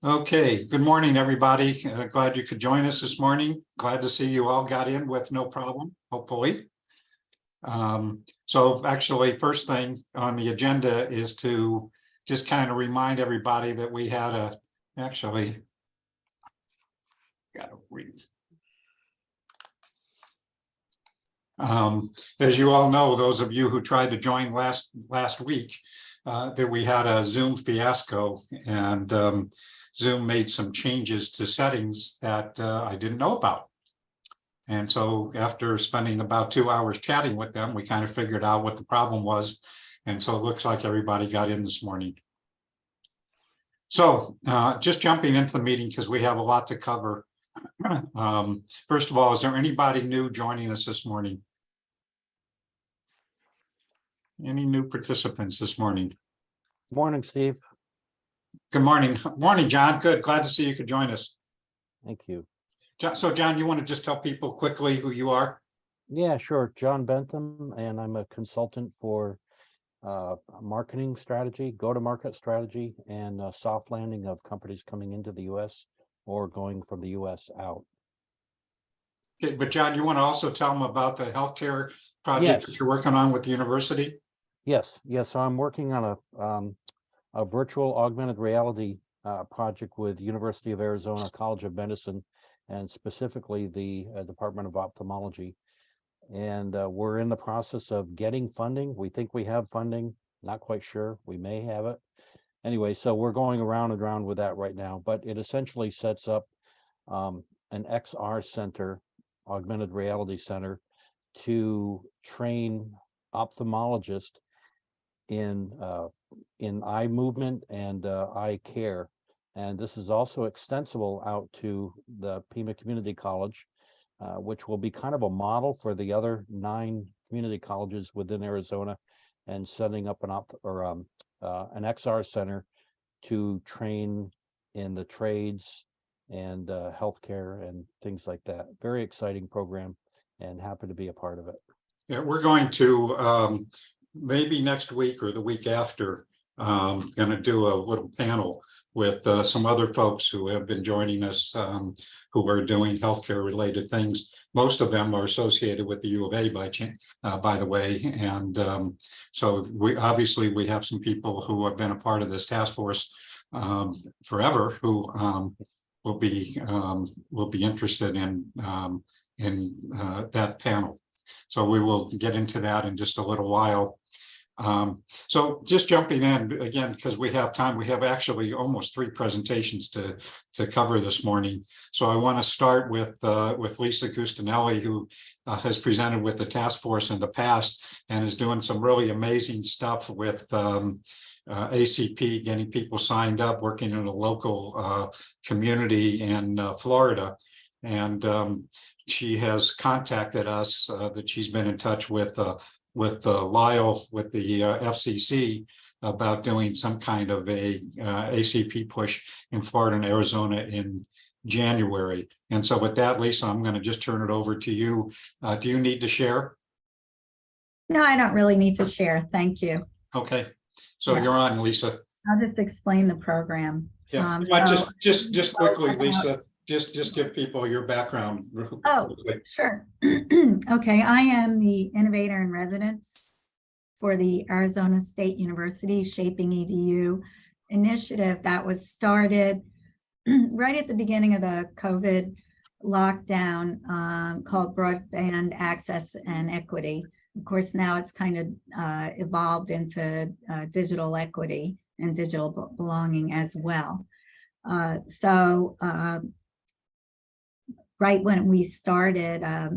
Okay, good morning, everybody. Glad you could join us this morning. Glad to see you all got in with no problem, hopefully. So actually, first thing on the agenda is to just kind of remind everybody that we had gotta read. As you all know, those of you who tried to join last week, that we had a Zoom fiasco, and Zoom made some changes to settings that I didn't know about. And so after spending about 2 hours chatting with them, we kind of figured out what the problem was. And so it looks like everybody got in this morning. So just jumping into the meeting because we have a lot to cover. First of all, is there anybody new joining us this morning? Any new participants this morning? Morning, Steve. Good morning. Morning, John. Good. Glad to see you could join us. Thank you. So, John, you want to just tell people quickly who you are? Yeah, sure. John Bentham, and I'm a consultant for marketing strategy, go-to-market strategy, and soft landing of companies coming into the U.S. or going from the U.S. out. Okay, but John, you want to also tell them about the healthcare project that you're working on with the university? Yes. So I'm working on a virtual augmented reality project with University of Arizona College of Medicine, and specifically the Department of Ophthalmology. And we're in the process of getting funding. We think we have funding, not quite sure. We may have it. Anyway, so we're going around and around with that right now, but it essentially sets up an XR center, augmented reality center, to train ophthalmologists in eye movement and eye care. And this is also extensible out to the Pima Community College, which will be kind of a model for the other 9 community colleges within Arizona, and setting up an XR center to train in the trades and healthcare and things like that. Very exciting program, and happy to be a part of it. Yeah, we're going to maybe next week or the week after, going to do a little panel with some other folks who have been joining us, who are doing healthcare related things. Most of them are associated with the U of A by the way. And so we have some people who have been a part of this task force forever, who will be interested in that panel. So we will get into that in just a little while. So just jumping in again, because we have time, we have actually almost 3 presentations to cover this morning. So I want to start with Lisa Gustinelli, who has presented with the task force in the past and is doing some really amazing stuff with ACP, getting people signed up, working in a local community in Florida. And she has contacted us that she's been in touch with Lyle, with the FCC, about doing some kind of a ACP push in Florida and Arizona in January. And so with that, Lisa, I'm going to just turn it over to you. Do you need to share? No, I don't really need to share. Thank you. Okay, so Yeah. You're on, Lisa. I'll just explain the program. Yeah, just quickly, Lisa. Just give people your background. Oh, sure. Okay, I am the innovator in residence for the Arizona State University Shaping EDU initiative that was started right at the beginning of the COVID lockdown, called Broadband Access and Equity. Of course, now it's kind of evolved into digital equity and digital belonging as well. Right when we started, I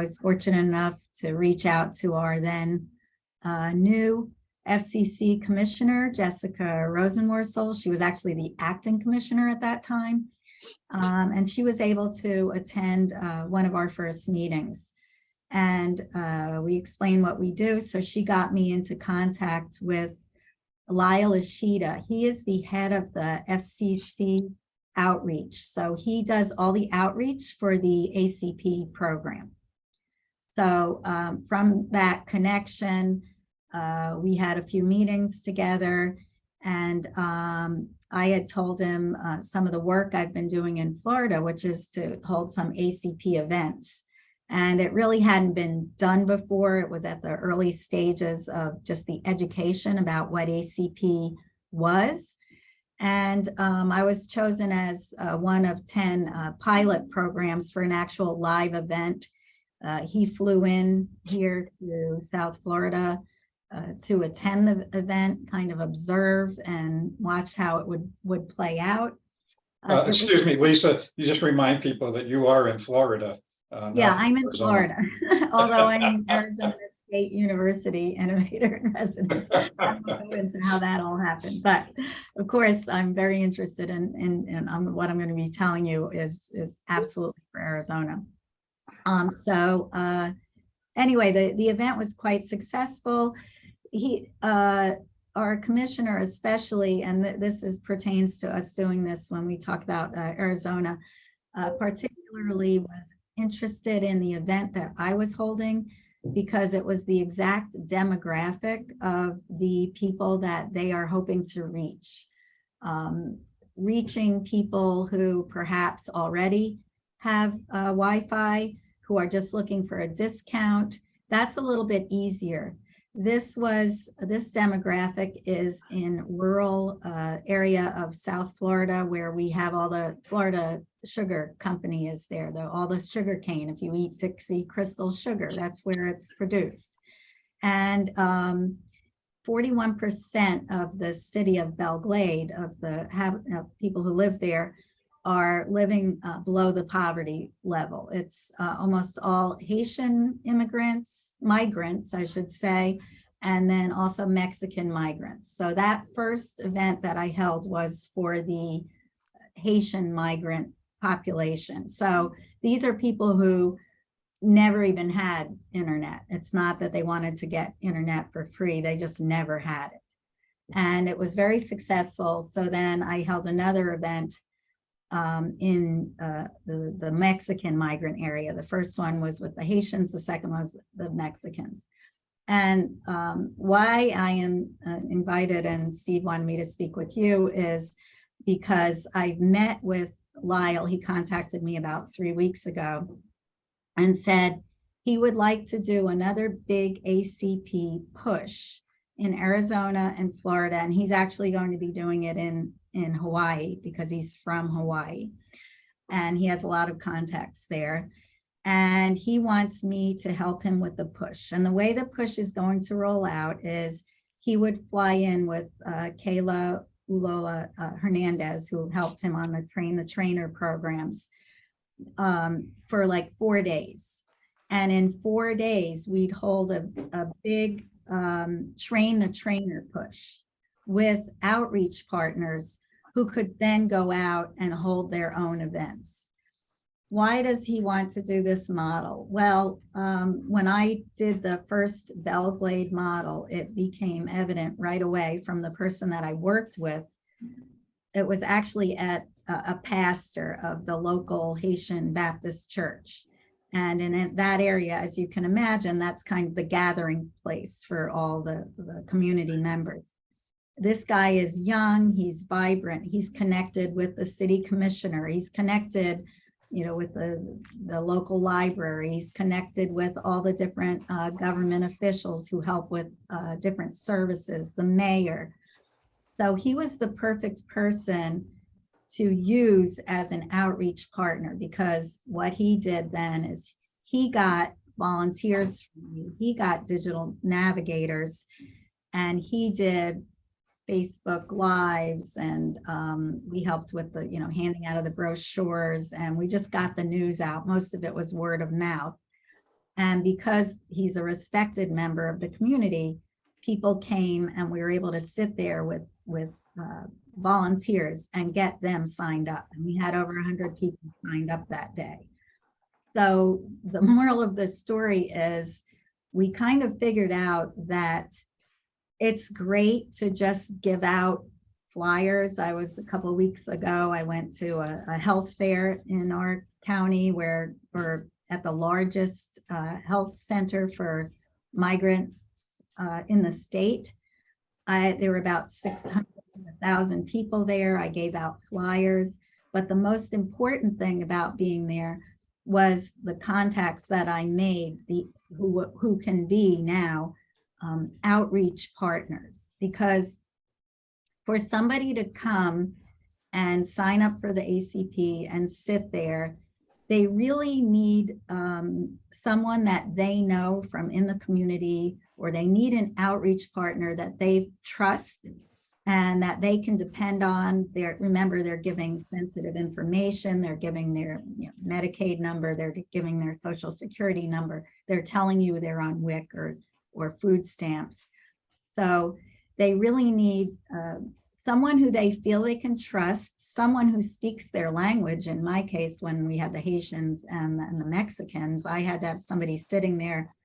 was fortunate enough to reach out to our then new FCC commissioner, Jessica Rosenworcel. She was actually the acting commissioner at that time. And she was able to attend one of our first meetings. And we explained what we do. So she got me into contact with Lyle Ishida. He is the head of the FCC outreach. So he does all the outreach for the ACP program. So from that connection, we had a few meetings together, And I had told him some of the work I've been doing in Florida, which is to hold some ACP events. And it really hadn't been done before. It was at the early stages of just the education about what ACP was. And I was chosen as one of 10 pilot programs for an actual live event. He flew in here to South Florida to attend the event, kind of observe and watch how it would play out. Excuse me, Lisa, you just remind people that you are in Florida. Yeah, not I'm in Arizona. Florida, although I'm in Arizona State University Innovator in Residence. I won't go into how that all happened, but of course, I'm very interested in what I'm going to be telling you is absolutely for Arizona. Anyway, the event was quite successful. Our commissioner especially, and this pertains to us doing this when we talk about Arizona, particularly was interested in the event that I was holding because it was the exact demographic of the people that they are hoping to reach. Reaching people who perhaps already have Wi-Fi, who are just looking for a discount. That's a little bit easier. This demographic is in rural area of South Florida, where we have all the Florida Sugar Company is there, all the sugar cane. If you eat Dixie Crystal sugar, that's where it's produced. And 41% of the city of Belle Glade, of the people who live there, are living below the poverty level. It's almost all Haitian migrants, I should say, and then also Mexican migrants. So that first event that I held was for the Haitian migrant population. So these are people who never even had internet. It's not that they wanted to get internet for free, they just never had it. And it was very successful. So then I held another event in the Mexican migrant area. The first one was with the Haitians, the second was the Mexicans. And why I am invited, and Steve wanted me to speak with you, is because I met with Lyle. He contacted me about 3 weeks ago and said he would like to do another big ACP push in Arizona and Florida. And he's actually going to be doing it in Hawaii because he's from Hawaii and he has a lot of contacts there. And he wants me to help him with the push. And the way the push is going to roll out is he would fly in with Kayla Ulola Hernandez, who helps him on the Train the Trainer programs for like 4 days. And in 4 days, we'd hold a big Train the Trainer push with outreach partners who could then go out and hold their own events. Why does he want to do this model? Well, when I did the first Belle Glade model, it became evident right away from the person that I worked with. It was actually at a pastor of the local Haitian Baptist church. And in that area, as you can imagine, that's kind of the gathering place for all the community members. This guy is young, he's vibrant, he's connected with the city commissioner, he's connected with the local library, he's connected with all the different government officials who help with different services, the mayor. So he was the perfect person to use as an outreach partner, because what he did then is he got volunteers from me, he got digital navigators, and he did Facebook Lives, and we helped with the, handing out of the brochures, and we just got the news out. Most of it was word of mouth. And because he's a respected member of the community, people came and we were able to sit there with volunteers and get them signed up. And we had over 100 people signed up that day. So the moral of the story is we kind of figured out that it's great to just give out flyers. A couple of weeks ago, I went to a health fair in our county where we're at the largest health center for migrants in the state. There were about 600 1,000 people there. I gave out flyers, but the most important thing about being there was the contacts that I made, who can be now outreach partners. Because for somebody to come and sign up for the ACP and sit there, they really need someone that they know from in the community, or they need an outreach partner that they trust and that they can depend on. Remember, they're giving sensitive information, they're giving their Medicaid number, they're giving their Social Security number, they're telling you they're on WIC or food stamps. So they really need someone who they feel they can trust, someone who speaks their language. In my case, when we had the Haitians and the Mexicans, I had to have somebody sitting there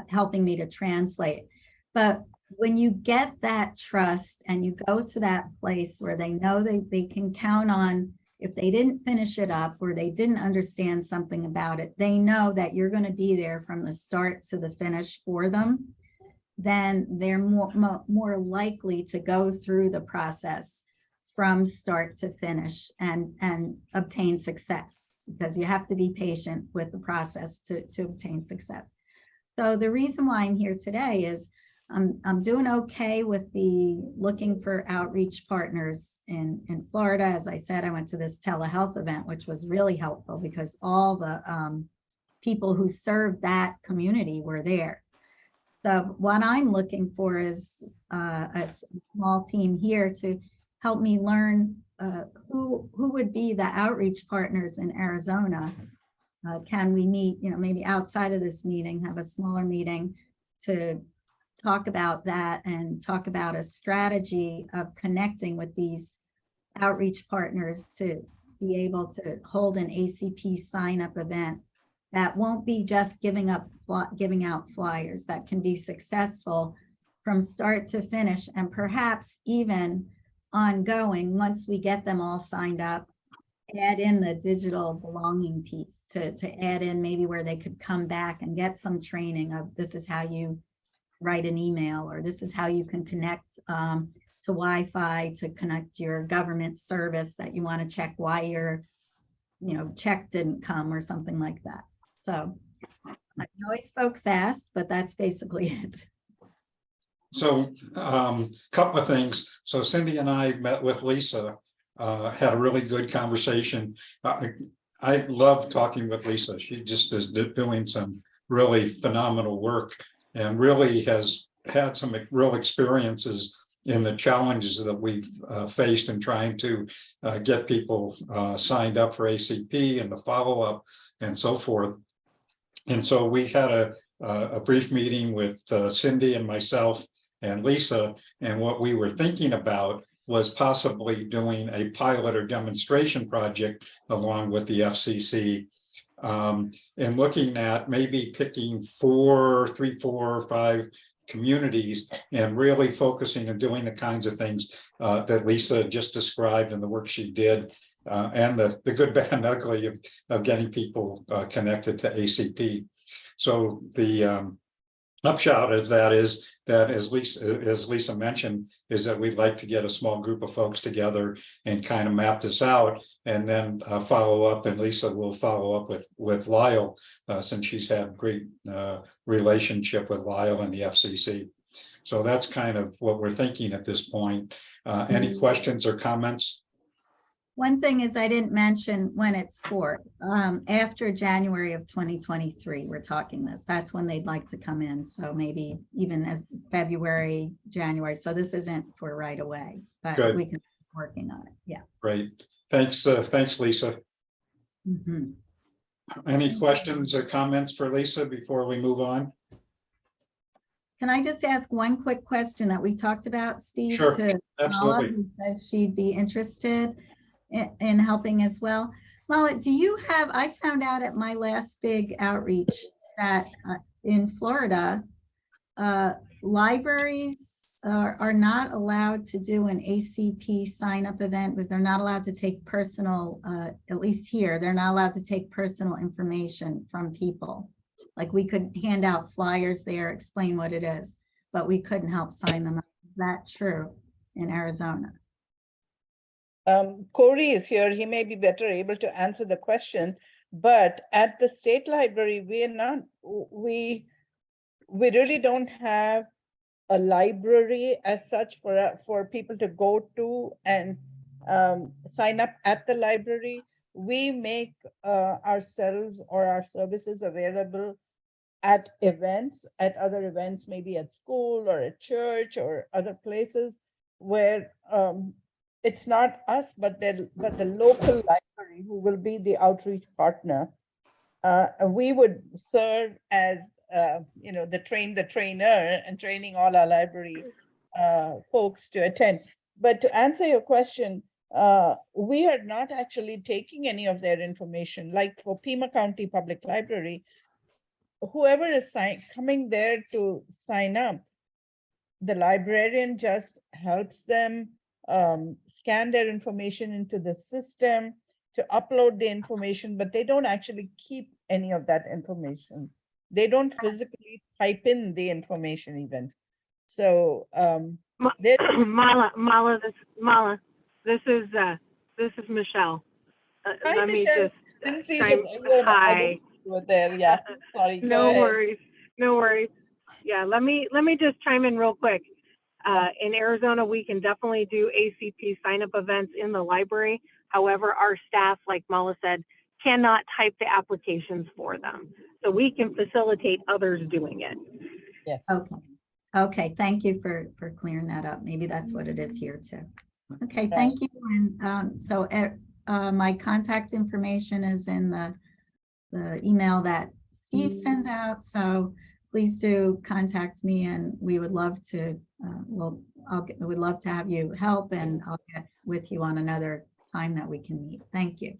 helping me to translate. But when you get that trust and you go to that place where they know they can count on, if they didn't finish it up or they didn't understand something about it, they know that you're going to be there from the start to the finish for them, then they're more likely to go through the process from start to finish and obtain success, because you have to be patient with the process to obtain success. So the reason why I'm here today is I'm doing okay with the looking for outreach partners in Florida. As I said, I went to this telehealth event, which was really helpful because all the people who served that community were there. So what I'm looking for is a small team here to help me learn who would be the outreach partners in Arizona. Can we meet, maybe outside of this meeting, have a smaller meeting to talk about that and talk about a strategy of connecting with these outreach partners to be able to hold an ACP sign-up event that won't be just giving out flyers, that can be successful from start to finish, and perhaps even ongoing once we get them all signed up, add in the digital belonging piece to add in maybe where they could come back and get some training of this is how you write an email, or this is how you can connect to Wi-Fi to connect your government service that you want to check why your check didn't come or something like that. So I know I spoke fast, but that's basically it. So couple of things. So Cindy and I met with Lisa, had a really good conversation. I love talking with Lisa. She just is doing some really phenomenal work and really has had some real experiences in the challenges that we've faced in trying to get people signed up for ACP and the follow-up and so forth. And so we had a brief meeting with Cindy and myself and Lisa, and what we were thinking about was possibly doing a pilot or demonstration project along with the FCC, and looking at maybe picking 3, 4, or 5 communities and really focusing on doing the kinds of things that Lisa just described in the work she did, and the good, bad, and ugly of getting people connected to ACP. So the upshot of that is that, as Lisa mentioned, is that we'd like to get a small group of folks together and kind of map this out, and then follow up. And Lisa will follow up with Lyle, since she's had great relationship with Lyle and the FCC. So that's kind of what we're thinking at this point. Any questions or comments? One thing is I didn't mention when it's for. After January of 2023, we're talking this. That's when they'd like to come in. So maybe even as February, January. So this isn't for right away, but Good. we can be working on it. Yeah. Great. Thanks, Lisa. Mm-hmm. Any questions or comments for Lisa before we move on? Can I just ask one quick question that we talked about, Steve? Sure, To absolutely. Mala, who said she'd be interested in helping as well. Mala, do you have, I found out at my last big outreach that in Florida, libraries are not allowed to do an ACP sign-up event because they're not allowed to take personal, at least here, they're not allowed to take personal information from people. Like we could hand out flyers there, explain what it is, but we couldn't help sign them up. Is that true in Arizona? Corey is here. He may be better able to answer the question. But at the state library, we really don't have a library as such for people to go to and sign up at the library. We make ourselves or our services available at events, at other events, maybe at school or at church or other places where it's not us, but the local library who will be the outreach partner. And we would serve as the trainer and training all our library folks to attend. But to answer your question, we are not actually taking any of their information. Like for Pima County Public Library, whoever is coming there to sign up, the librarian just helps them scan their information into the system to upload the information, but they don't actually keep any of that information. They don't physically type in the information even. So Mala, this is Michelle. Hi, Let me Michelle. just Didn't see chime- the hi. were there. Yeah, sorry. go No ahead. worries, no worries. Yeah, let me just chime in real quick. In Arizona, we can definitely do ACP sign-up events in the library. However, our staff, like Mala said, cannot type the applications for them. So we can facilitate others doing it. Yes. Okay. Okay, thank you for clearing that up. Maybe that's what it is here too. Okay, thank you. And so my contact information is in the email that Steve sends out. So please do contact me, and we would love to, we would love to have you help, and I'll get with you on another time that we can meet. Thank you.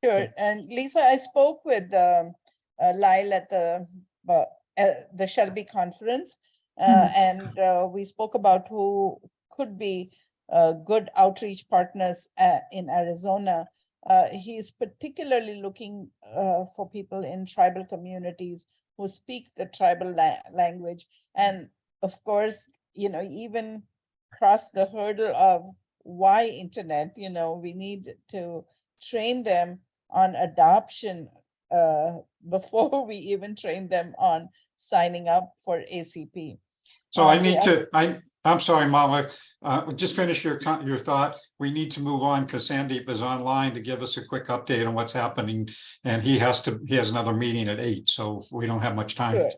Sure. And Lisa, I spoke with Lyle at the Shelby conference, and we spoke about who could be good outreach partners in Arizona. He's particularly looking for people in tribal communities who speak the tribal language. And of course, even cross the hurdle of why internet, we need to train them on adoption before we even train them on signing up for ACP. So I need to, I'm sorry, Mala, just finish your thought. We need to move on because Sandeep is online to give us a quick update on what's happening. And he has another meeting at 8, so we don't have much time. Sure.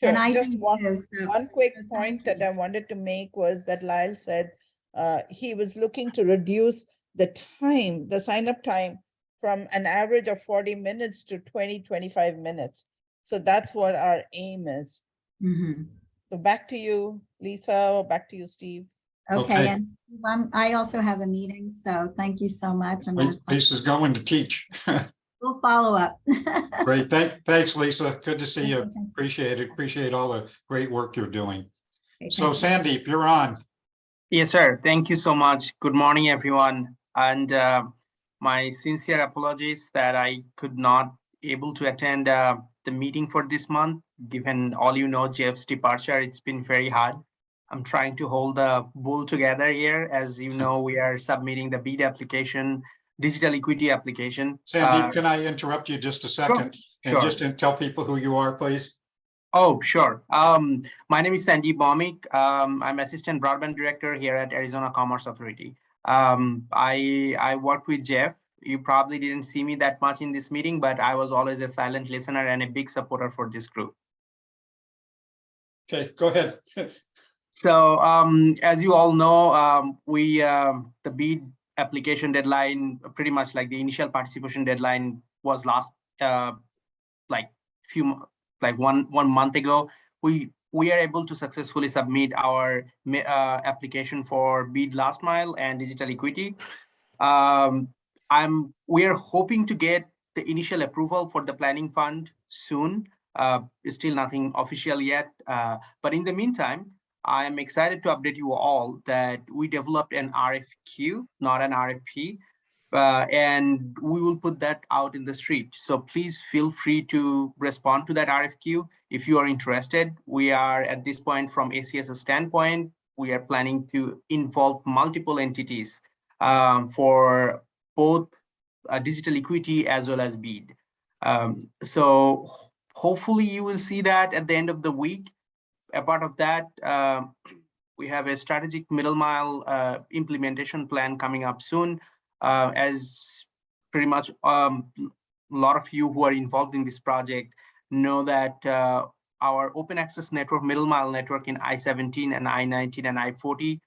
And I Just do one, too. So one quick so point thank that I wanted to make was that Lyle said he was looking to reduce the time, the sign-up time, from an average of 40 minutes to 20-25 minutes. So that's what our aim is. Mhm. So back to you, Lisa, or back to you, Steve. Okay, Okay. and I also have a meeting, so thank you so much. I'm gonna Lisa's going to teach. we'll follow up. Great, thanks, Lisa. Good to see you. Okay. Appreciate it. Appreciate all the great work you're doing. Okay, So thank you. Sandeep, you're on. Yes, sir. Thank you so much. Good morning, everyone. And my sincere apologies that I could not able to attend the meeting for this month. Given all Jeff's departure, it's been very hard. I'm trying to hold the bull together here. As you know, we are submitting the BEAD application, digital equity application. Sandeep, can I interrupt you just a second? Sure. And just tell people who you are, please? Oh, sure. My name is Sandeep Bhaumik. I'm Assistant Broadband Director here at Arizona Commerce Authority. I work with Jeff. You probably didn't see me that much in this meeting, but I was always a silent listener and a big supporter for this group. Okay, go ahead. So as you all know, the BEAD application deadline, pretty much like the initial participation deadline was last one month ago. We are able to successfully submit our application for BEAD Last Mile and Digital Equity. We are hoping to get the initial approval for the planning fund soon. Still nothing official yet, but in the meantime, I am excited to update you all that we developed an RFQ, not an RFP, and we will put that out in the street. So please feel free to respond to that RFQ if you are interested. We are at this point from ACS standpoint, we are planning to involve multiple entities for both digital equity as well as BEAD. So hopefully you will see that at the end of the week. A part of that, we have a strategic middle mile implementation plan coming up soon. As pretty much a lot of you who are involved in this project know that our open access network, middle mile network in I-17 and I-19 and I-40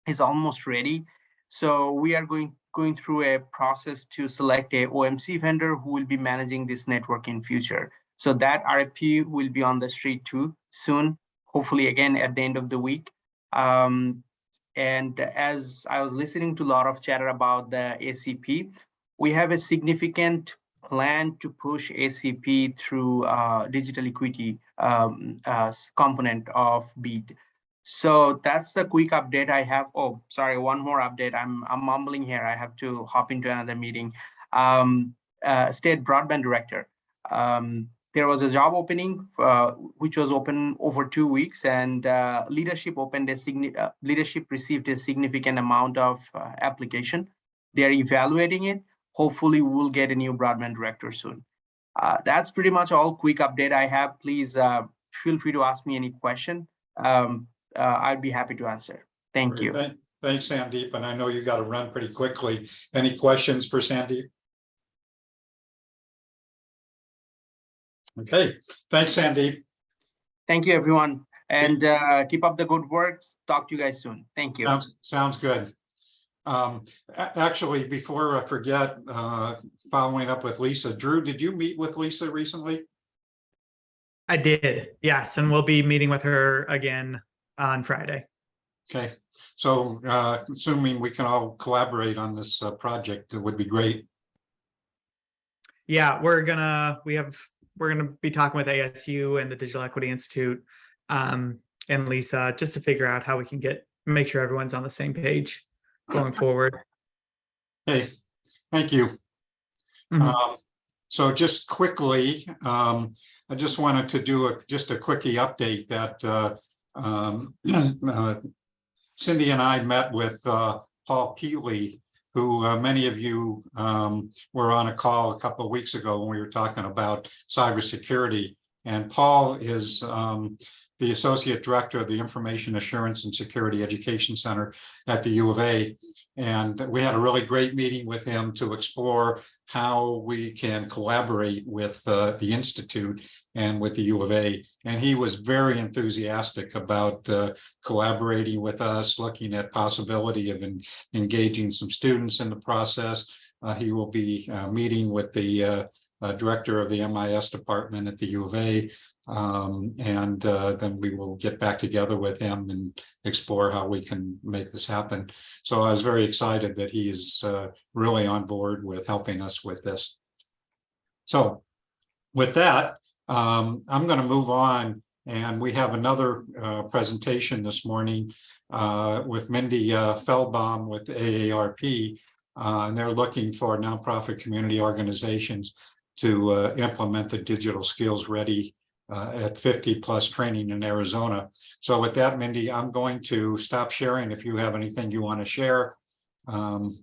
is almost ready. So we are going through a process to select a OMC vendor who will be managing this network in future. So that RFP will be on the street too soon, hopefully again at the end of the week. And as I was listening to a lot of chatter about the ACP, we have a significant plan to push ACP through digital equity component of BEAD. So that's the quick update I have. Oh, sorry, one more update. I'm mumbling here. I have to hop into another meeting. State Broadband Director. There was a job opening which was open over 2 weeks, and leadership received a significant amount of application. They are evaluating it. Hopefully we'll get a new broadband director soon. That's pretty much all quick update I have. Please feel free to ask me any question. I'd be happy to answer. Thank you. Thanks, Sandeep. And I know you got to run pretty quickly. Any questions for Sandeep? Okay, thanks, Sandeep. Thank you, everyone. And keep up the good work. Talk to you guys soon. Thank you. Sounds good. Actually, before I forget, following up with Lisa, Drew, did you meet with Lisa recently? I did, yes, and we'll be meeting with her again on Friday. Okay, so assuming we can all collaborate on this project, it would be great. Yeah, we're gonna be talking with ASU and the Digital Equity Institute and Lisa just to figure out how we can make sure everyone's on the same page going forward. Hey, thank you. Mhm. So just quickly, I just wanted to do just a quickie update that Cindy and I met with Paul Peely, who many of you were on a call a couple of weeks ago when we were talking about cybersecurity. And Paul is the Associate Director of the Information Assurance and Security Education Center at the U of A. And we had a really great meeting with him to explore how we can collaborate with the Institute and with the U of A. And he was very enthusiastic about collaborating with us, looking at possibility of engaging some students in the process. He will be meeting with the director of the MIS department at the U of A. And then we will get back together with him and explore how we can make this happen. So I was very excited that he is really on board with helping us with this. So with that, I'm going to move on, and we have another presentation this morning with Mindy Feldbaum with AARP, and they're looking for nonprofit community organizations to implement the Digital Skills Ready at 50+ training in Arizona. So with that, Mindy, I'm going to stop sharing if you have anything you want to share, and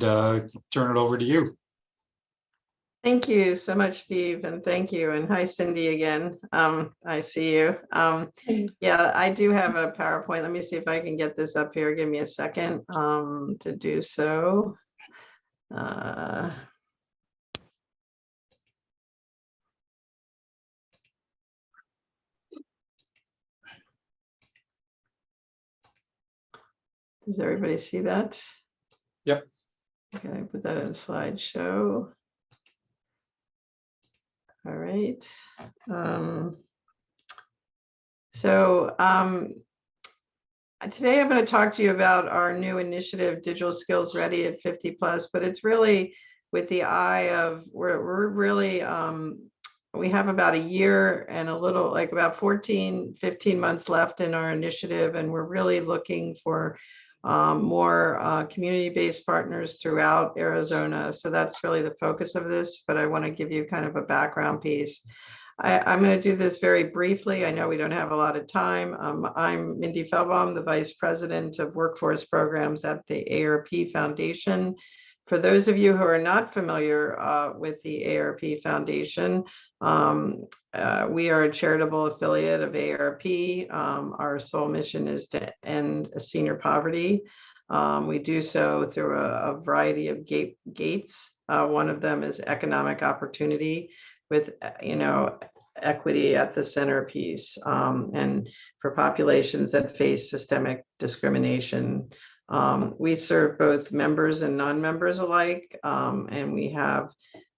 turn it over to you. Thank you so much, Steve, and thank you. And hi, Cindy, again. I see you. Yeah, I do have a PowerPoint. Let me see if I can get this up here. Give me a second to do so. Does everybody see that? Yep. Okay, put that in a slideshow. All right. Today I'm going to talk to you about our new initiative, Digital Skills Ready at 50+, but it's really with the eye of we're really, we have about a year and a little, like about 15 months left in our initiative, and we're really looking for more community-based partners throughout Arizona. So that's really the focus of this, but I want to give you kind of a background piece. I'm going to do this very briefly. I know we don't have a lot of time. I'm Mindy Feldbaum, the Vice President of Workforce Programs at the ARP Foundation. For those of you who are not familiar with the ARP Foundation, we are a charitable affiliate of ARP. Our sole mission is to end senior poverty. We do so through a variety of gates. One of them is economic opportunity, with equity at the centerpiece, and for populations that face systemic discrimination. We serve both members and non-members alike, and we have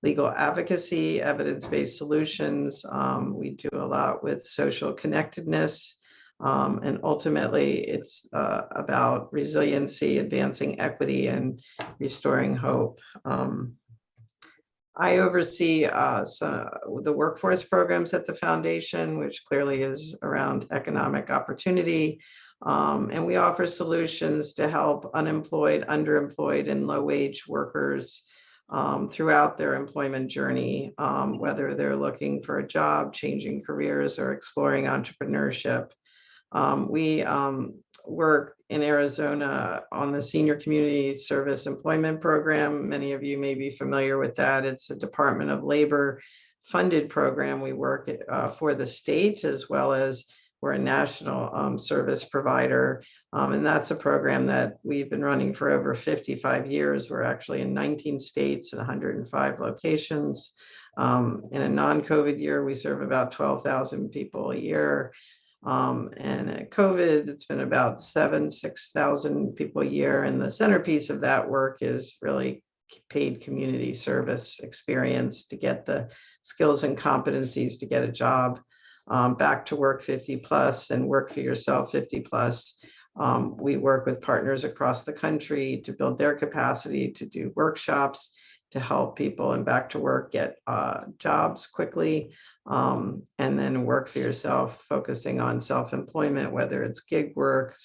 legal advocacy, evidence-based solutions. We do a lot with social connectedness, and ultimately it's about resiliency, advancing equity, and restoring hope. I oversee the workforce programs at the foundation, which clearly is around economic opportunity. And we offer solutions to help unemployed, underemployed, and low-wage workers throughout their employment journey, whether they're looking for a job, changing careers, or exploring entrepreneurship. We work in Arizona on the Senior Community Service Employment Program. Many of you may be familiar with that. It's a Department of Labor funded program. We work for the state, as well as we're a national service provider. And that's a program that we've been running for over 55 years. We're actually in 19 states and 105 locations. In a non-COVID year, we serve about 12,000 people a year. And at COVID, it's been about 6,000 people a year. And the centerpiece of that work is really paid community service experience to get the skills and competencies to get a job. Back to Work 50 Plus and Work for Yourself 50 Plus. We work with partners across the country to build their capacity to do workshops to help people in Back to Work get jobs quickly. And then Work for Yourself, focusing on self-employment, whether it's gig work,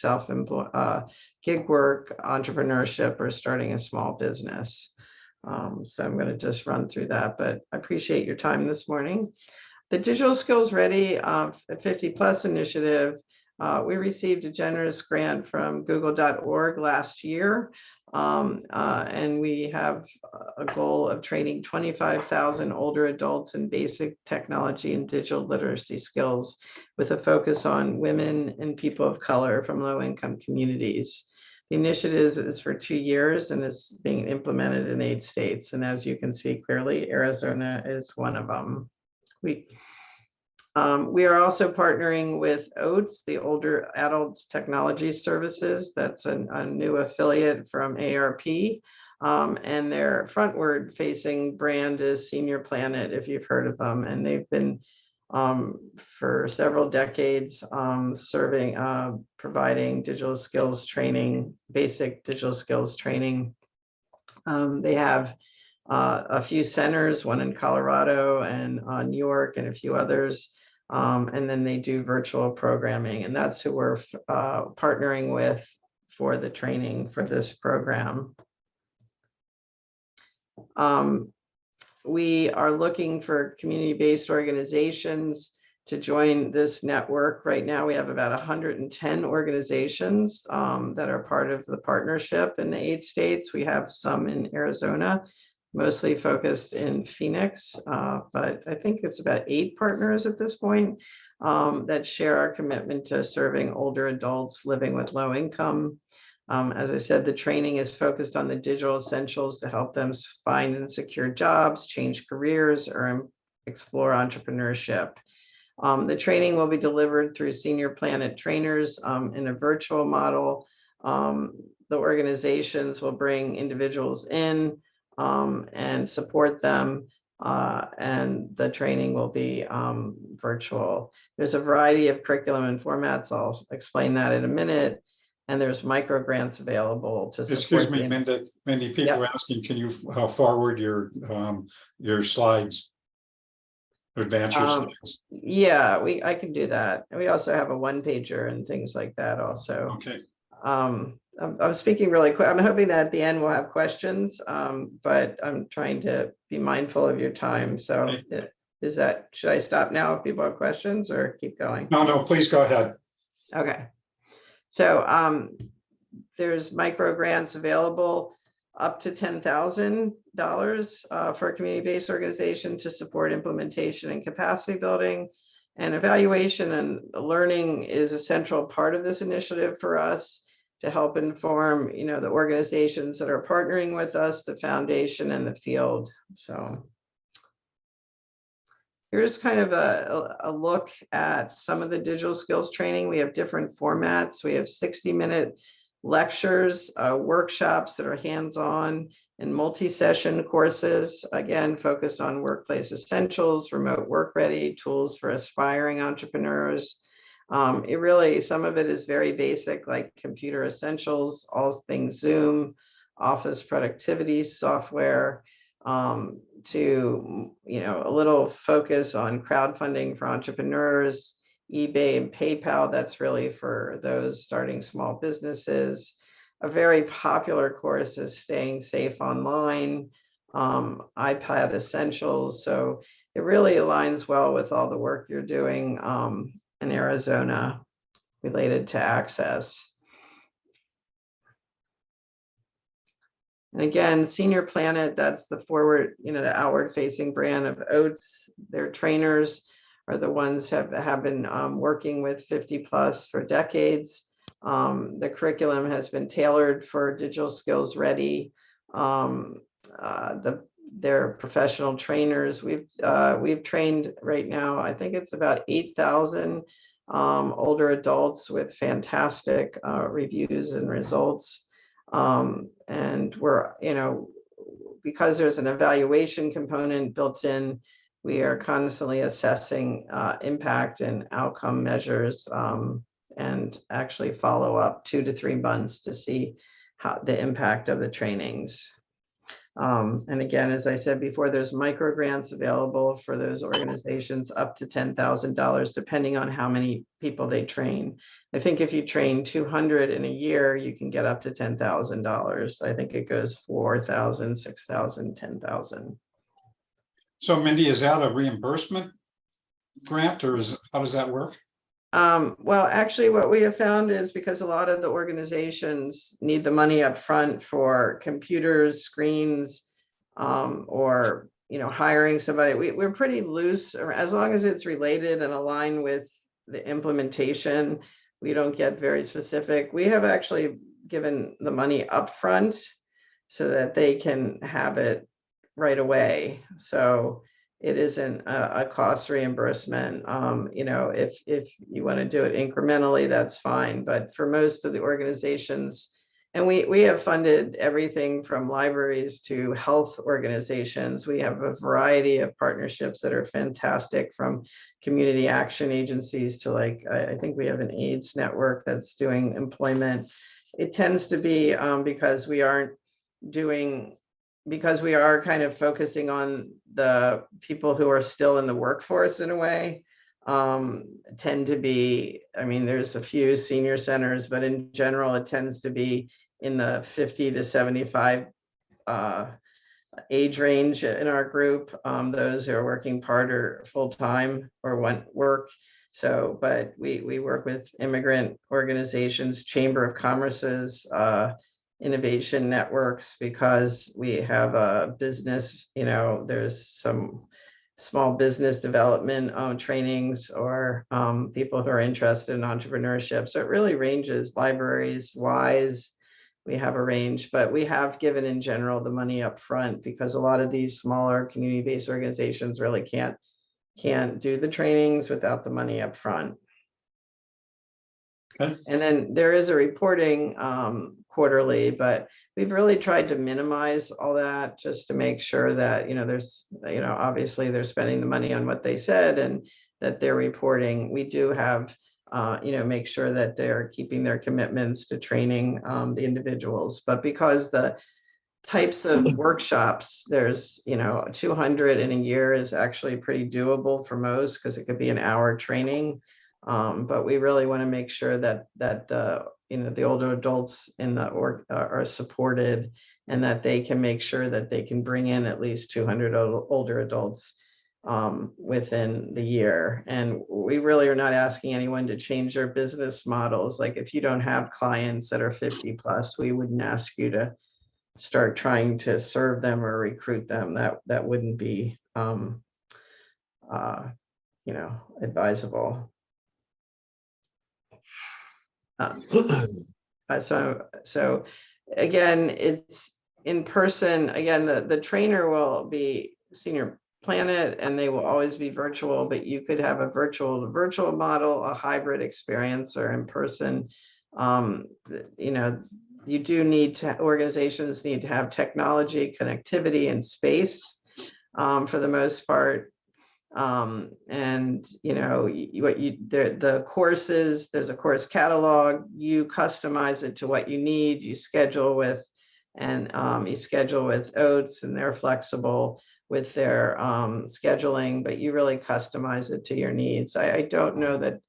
gig work, entrepreneurship, or starting a small business. So I'm going to just run through that, but I appreciate your time this morning. The Digital Skills Ready 50 Plus initiative, we received a generous grant from google.org last year. And we have a goal of training 25,000 older adults in basic technology and digital literacy skills, with a focus on women and people of color from low-income communities. The initiative is for 2 years and is being implemented in 8 states. And as you can see clearly, Arizona is one of them. We are also partnering with OATS, the Older Adults Technology Services. That's a new affiliate from ARP. And their frontward facing brand is Senior Planet, if you've heard of them. And they've been for several decades providing digital skills training, basic digital skills training. They have a few centers, one in Colorado and New York and a few others. And then they do virtual programming, and that's who we're partnering with for the training for this program. We are looking for community-based organizations to join this network. Right now, we have about 110 organizations that are part of the partnership in the 8 states. We have some in Arizona, mostly focused in Phoenix, but I think it's about 8 partners at this point that share our commitment to serving older adults living with low income. As I said, the training is focused on the digital essentials to help them find and secure jobs, change careers, or explore entrepreneurship. The training will be delivered through Senior Planet trainers in a virtual model. The organizations will bring individuals in and support them, and the training will be virtual. There's a variety of curriculum and formats. I'll explain that in a minute. And there's micro grants available to support. Excuse me, Mindy, people asking, can you forward your slides? Advance your slides. Yeah, I can do that. And we also have a 1-pager and things like that also. Okay. I'm speaking really quick. I'm hoping that at the end we'll have questions, but I'm trying to be mindful of your time. So should I stop now if people have questions or keep going? No, please go ahead. Okay. So there's micro grants available up to $10,000 for a community-based organization to support implementation and capacity building. And evaluation and learning is a central part of this initiative for us to help inform, the organizations that are partnering with us, the foundation and the field. So here's kind of a look at some of the digital skills training. We have different formats. We have 60-minute lectures, workshops that are hands-on, and multi-session courses, again, focused on workplace essentials, remote work ready, tools for aspiring entrepreneurs. Some of it is very basic, like computer essentials, all things Zoom, office productivity software, to, a little focus on crowdfunding for entrepreneurs, eBay and PayPal, that's really for those starting small businesses. A very popular course is Staying Safe Online, iPad Essentials. So it really aligns well with all the work you're doing in Arizona related to access. And again, Senior Planet, that's the forward, the outward facing brand of Oats. Their trainers are the ones have been working with 50+ for decades. The curriculum has been tailored for digital skills ready. They're professional trainers. We've trained right now, I think it's about 8,000 older adults with fantastic reviews and results. And we're, because there's an evaluation component built in, we are constantly assessing impact and outcome measures, and actually follow up 2 to 3 months to see how the impact of the trainings. And again, as I said before, there's micro grants available for those organizations up to $10,000, depending on how many people they train. I think if you train 200 in a year, you can get up to $10,000. I think it goes 4,000, 6,000, 10,000. So Mindy, is that a reimbursement grant, or how does that work? Well, actually, what we have found is because a lot of the organizations need the money up front for computers, screens, or hiring somebody. We're pretty loose as long as it's related and aligned with the implementation. We don't get very specific. We have actually given the money up front so that they can have it right away. So it isn't a cost reimbursement. If you want to do it incrementally, that's fine. But for most of the organizations, and we have funded everything from libraries to health organizations. We have a variety of partnerships that are fantastic, from community action agencies to I think we have an AIDS network that's doing employment. It tends to be because we are kind of focusing on the people who are still in the workforce in a way, tend to be, there's a few senior centers, but in general, it tends to be in the 50 to 75 age range in our group, those who are working part or full-time or want work. So, but we work with immigrant organizations, Chamber of Commerce's, innovation networks, because we have a business, there's some small business development trainings, or people who are interested in entrepreneurship. So it really ranges. Libraries, WISE, we have a range, but we have given in general the money up front because a lot of these smaller community-based organizations really can't do the trainings without the money up front. Okay. And then there is a reporting quarterly, but we've really tried to minimize all that just to make sure that, there's, obviously they're spending the money on what they said and that they're reporting. We do have, make sure that they're keeping their commitments to training the individuals. But because the types of workshops, there's, 200 in a year is actually pretty doable for most, because it could be an hour training. But we really want to make sure that the older adults in the org are supported, and that they can make sure that they can bring in at least 200 older adults within the year. And we really are not asking anyone to change their business models. Like if you don't have clients that are 50 plus, we wouldn't ask you to start trying to serve them or recruit them. That wouldn't be, advisable. So again, it's in person. Again, the trainer will be Senior Planet, and they will always be virtual, but you could have a virtual to virtual model, a hybrid experience, or in person. You do need to, organizations need to have technology, connectivity, and space for the most part. The courses, there's a course catalog, you customize it to what you need, you schedule with Oates, and they're flexible with their scheduling, but you really customize it to your needs. I don't know that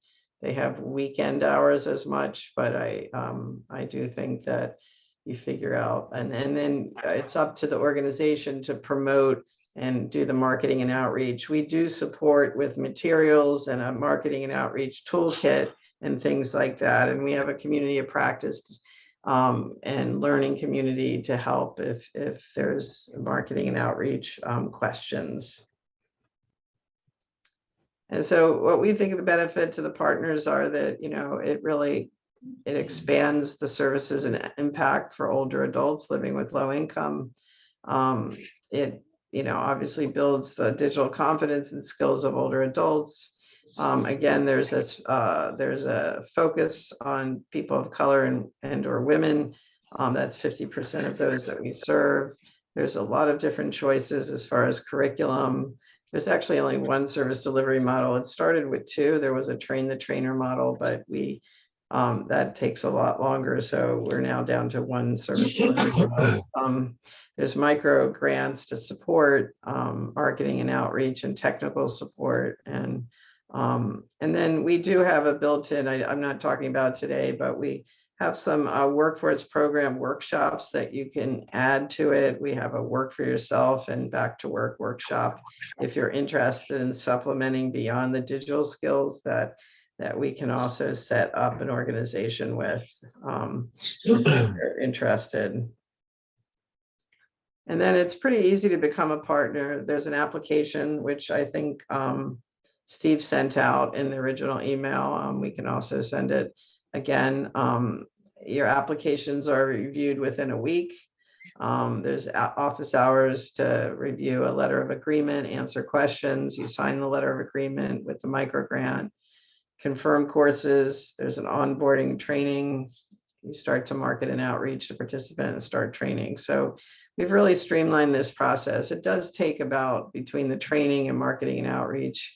they have weekend hours as much, but I do think that you figure out, and then it's up to the organization to promote and do the marketing and outreach. We do support with materials and a marketing and outreach toolkit and things like that. And we have a community of practice and learning community to help if there's marketing and outreach questions. And so what we think of the benefit to the partners are that, it expands the services and impact for older adults living with low income. It obviously builds the digital confidence and skills of older adults. Again, there's a focus on people of color and or women. That's 50% of those that we serve. There's a lot of different choices as far as curriculum. There's actually only one service delivery model. It started with two. There was a train the trainer model, but that takes a lot longer. So we're now down to one service delivery model. There's micro grants to support marketing and outreach and technical support. And then we do have a built-in, I'm not talking about today, but we have some workforce program workshops that you can add to it. We have a work for yourself and back to work workshop if you're interested in supplementing beyond the digital skills that we can also set up an organization with if you're interested. And then it's pretty easy to become a partner. There's an application, which I think Steve sent out in the original email. We can also send it again. Your applications are reviewed within a week. There's office hours to review a letter of agreement, answer questions. You sign the letter of agreement with the micro grant, confirm courses. There's an onboarding training. You start to market and outreach the participant and start training. So we've really streamlined this process. It does take about, between the training and marketing and outreach,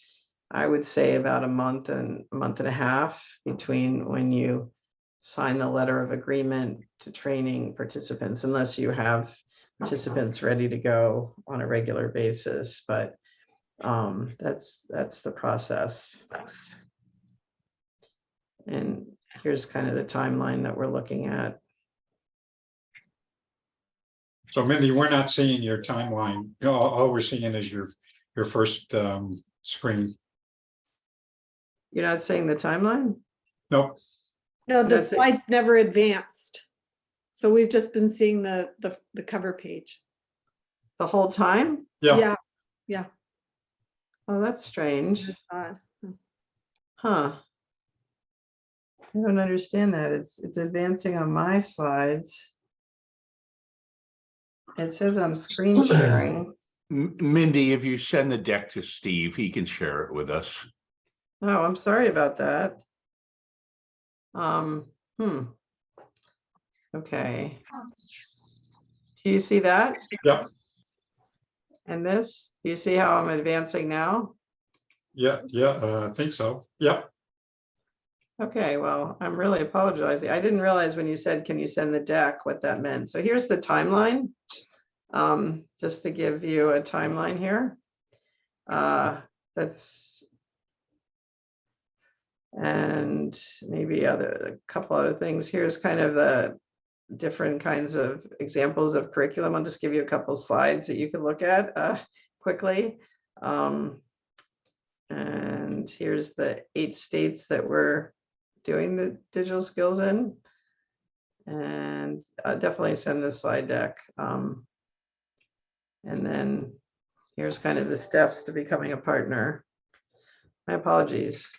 I would say about a month and a half between when you sign the letter of agreement to training participants, unless you have participants ready to go on a regular basis. But that's the process. And here's kind of the timeline that we're looking at. So Mindy, we're not seeing your timeline. All we're seeing is your first screen. You're not seeing the timeline? Nope. No, the That's it. slides never advanced. So we've just been seeing the cover page. The whole time? Yeah. Yeah. Oh, that's strange. It's odd. Huh. I don't understand that. It's advancing on my slides. It says I'm screen sharing. Mindy, if you send the deck to Steve, he can share it with us. Oh, I'm sorry about that. Okay. Do you see that? Yep. And this? Do you see how I'm advancing now? Yeah. I think so. Yep. Okay, well, I'm really apologizing. I didn't realize when you said, can you send the deck, what that meant. So here's the timeline. Just to give you a timeline here. And maybe a couple other things. Here's kind of the different kinds of examples of curriculum. I'll just give you a couple slides that you can look at quickly. And here's the 8 states that we're doing the digital skills in. And definitely send this slide deck. And then here's kind of the steps to becoming a partner. My apologies.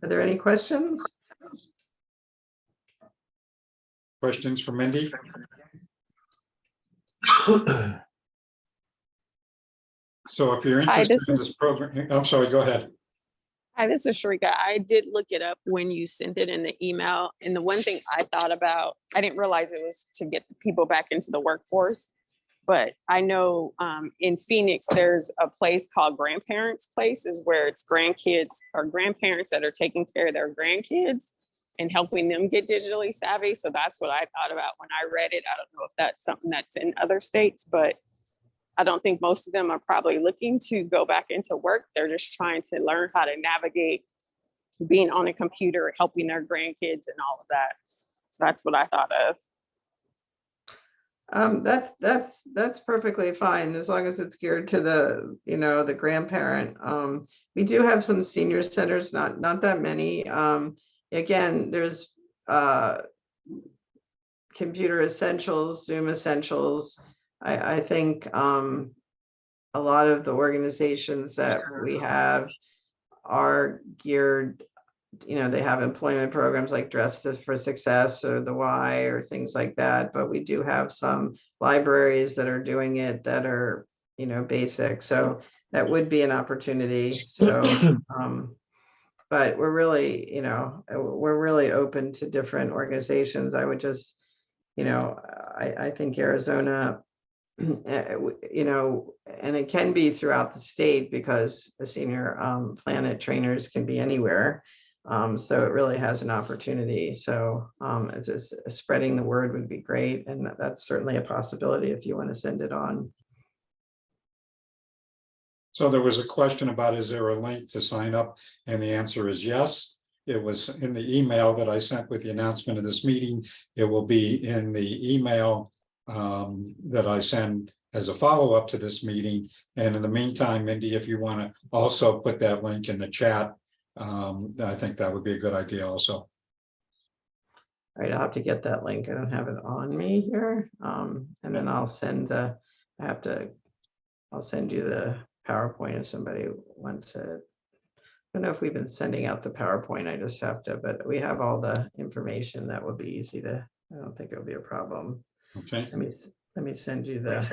Are there any questions? Questions for Mindy? So if you're Hi, interested this in is- this program, I'm sorry, go ahead. Hi, this is Sharika. I did look it up when you sent it in the email. And the one thing I thought about, I didn't realize it was to get people back into the workforce. But I know in Phoenix, there's a place called Grandparents Place, is where it's grandkids or grandparents that are taking care of their grandkids and helping them get digitally savvy. So that's what I thought about when I read it. I don't know if that's something that's in other states, but I don't think most of them are probably looking to go back into work. They're just trying to learn how to navigate being on a computer, helping their grandkids and all of that. So that's what I thought of. That's perfectly fine, as long as it's geared to the, the grandparent. We do have some senior centers, not that many. Again, there's Computer Essentials, Zoom Essentials. I think a lot of the organizations that we have are geared, they have employment programs like Dress for Success or the Y or things like that. But we do have some libraries that are doing it that are, basic. So that would be an opportunity. So, but we're really, we're really open to different organizations. I would just, I think Arizona, and it can be throughout the state because the senior Planet trainers can be anywhere. So it really has an opportunity. So it's just spreading the word would be great. And that's certainly a possibility if you want to send it on. So there was a question about, is there a link to sign up? And the answer is yes. It was in the email that I sent with the announcement of this meeting. It will be in the email that I send as a follow-up to this meeting. And in the meantime, Mindy, if you want to also put that link in the chat, I think that would be a good idea also. All right, I'll have to get that link. I don't have it on me here. And then I'll send I'll send you the PowerPoint if somebody wants it. I don't know if we've been sending out the PowerPoint. I just have to, but we have all the information. That would be easy to, I don't think it'll be a problem. Okay. Let me send you the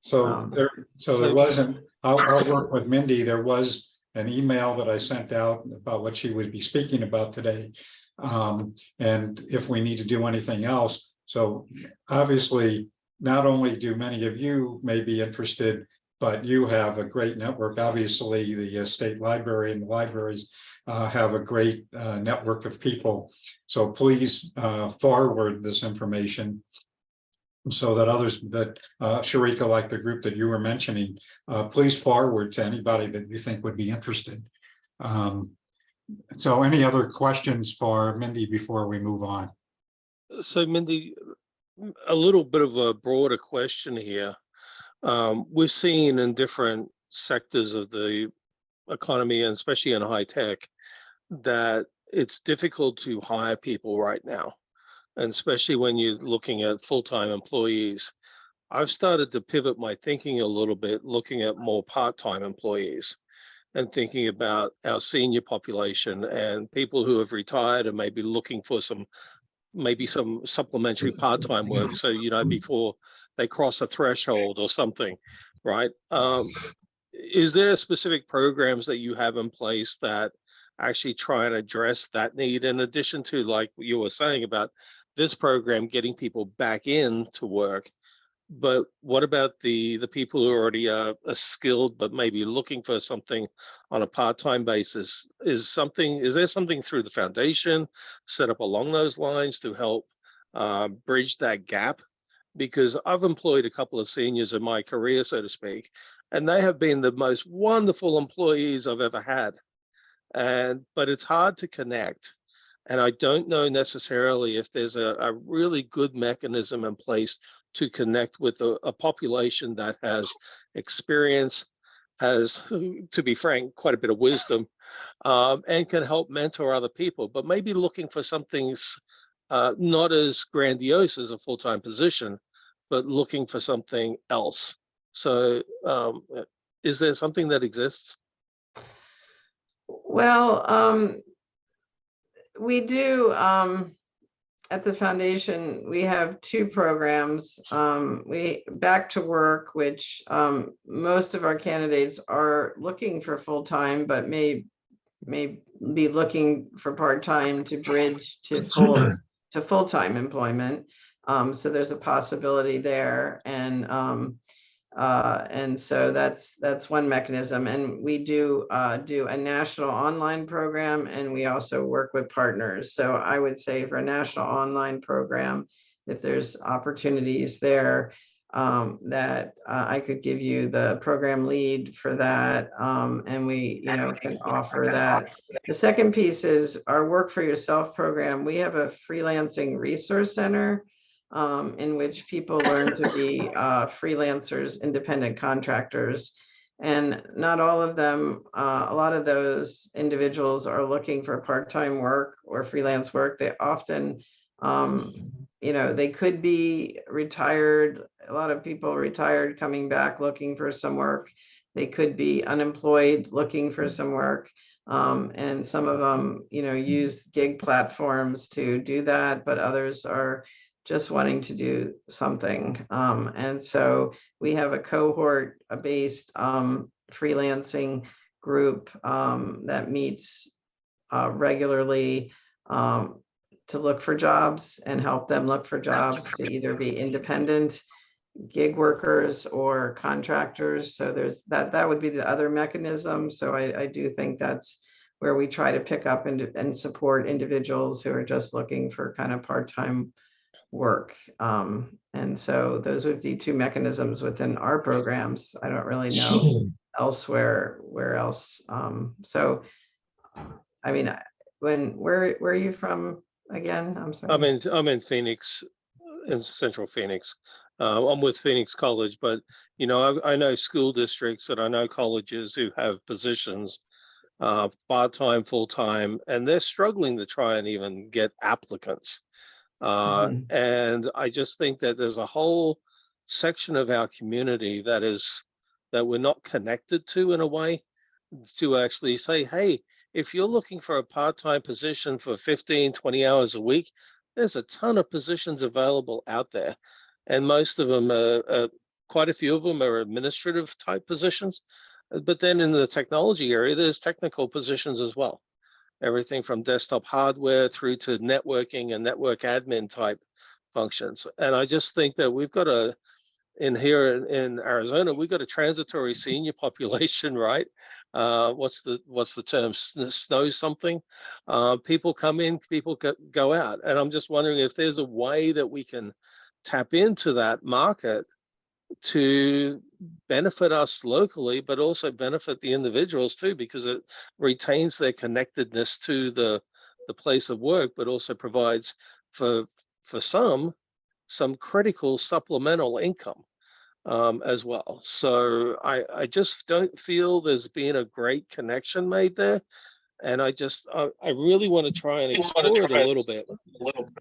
So there wasn't, I'll work with Mindy. There was an email that I sent out about what she would be speaking about today. And if we need to do anything else. So obviously, not only do many of you may be interested, but you have a great network. Obviously, the state library and the libraries have a great network of people. So please forward this information so that others that Sharika, like the group that you were mentioning, please forward to anybody that you think would be interested. So any other questions for Mindy before we move on? So Mindy, a little bit of a broader question here. We're seeing in different sectors of the economy, and especially in high tech, that it's difficult to hire people right now. And especially when you're looking at full-time employees. I've started to pivot my thinking a little bit, looking at more part-time employees and thinking about our senior population and people who have retired and maybe looking for maybe some supplementary part-time work. So, before they cross a threshold or something, right? Is there specific programs that you have in place that actually try and address that need, in addition to, like you were saying about this program getting people back in to work? But what about the people who already are skilled but maybe looking for something on a part-time basis? Is there something through the foundation set up along those lines to help bridge that gap, because I've employed a couple of seniors in my career, so to speak, and they have been the most wonderful employees I've ever had. But it's hard to connect. And I don't know necessarily if there's a really good mechanism in place to connect with a population that has experience, has, to be frank, quite a bit of wisdom, and can help mentor other people, but maybe looking for something not as grandiose as a full-time position, but looking for something else. So is there something that exists? Well, we do, at the foundation, we have two programs. We Back to Work, which most of our candidates are looking for full-time, but may be looking for part-time to bridge to full-time employment. So there's a possibility there, and so that's one mechanism. And we do a national online program, and we also work with partners. So I would say for a national online program, if there's opportunities there, that I could give you the program lead for that, and we can offer that. The second piece is our Work for Yourself program. We have a freelancing resource center in which people learn to be freelancers, independent contractors. And not all of them, a lot of those individuals are looking for part-time work or freelance work. They often, they could be retired. A lot of people retired coming back looking for some work. They could be unemployed looking for some work. And some of them, use gig platforms to do that, but others are just wanting to do something. And so we have a cohort-based freelancing group that meets regularly to look for jobs and help them look for jobs, to either be independent gig workers or contractors. So there's that would be the other mechanism. So I do think that's where we try to pick up and support individuals who are just looking for kind of part-time work. And so those would be two mechanisms within our programs. I don't really know elsewhere where else. So I mean, where are you from again? I'm sorry. I'm in Phoenix, in Central Phoenix. I'm with Phoenix College, but I know school districts and I know colleges who have positions part-time, full-time, and they're struggling to try and even get applicants. And I just think that there's a whole section of our community that we're not connected to in a way, to actually say, hey, if you're looking for a part-time position for 15, 20 hours a week, there's a ton of positions available out there. And most of them quite a few of them are administrative type positions. But then in the technology area, there's technical positions as well. Everything from desktop hardware through to networking and network admin type functions. And I just think that we've got in Arizona, we've got a transitory senior population, right? What's the term? Snow something. People come in, people go out. And I'm just wondering if there's a way that we can tap into that market to benefit us locally, but also benefit the individuals too, because it retains their connectedness to the place of work, but also provides for some critical supplemental income as well. So I just don't feel there's been a great connection made there. And I really want to try and explore it a little bit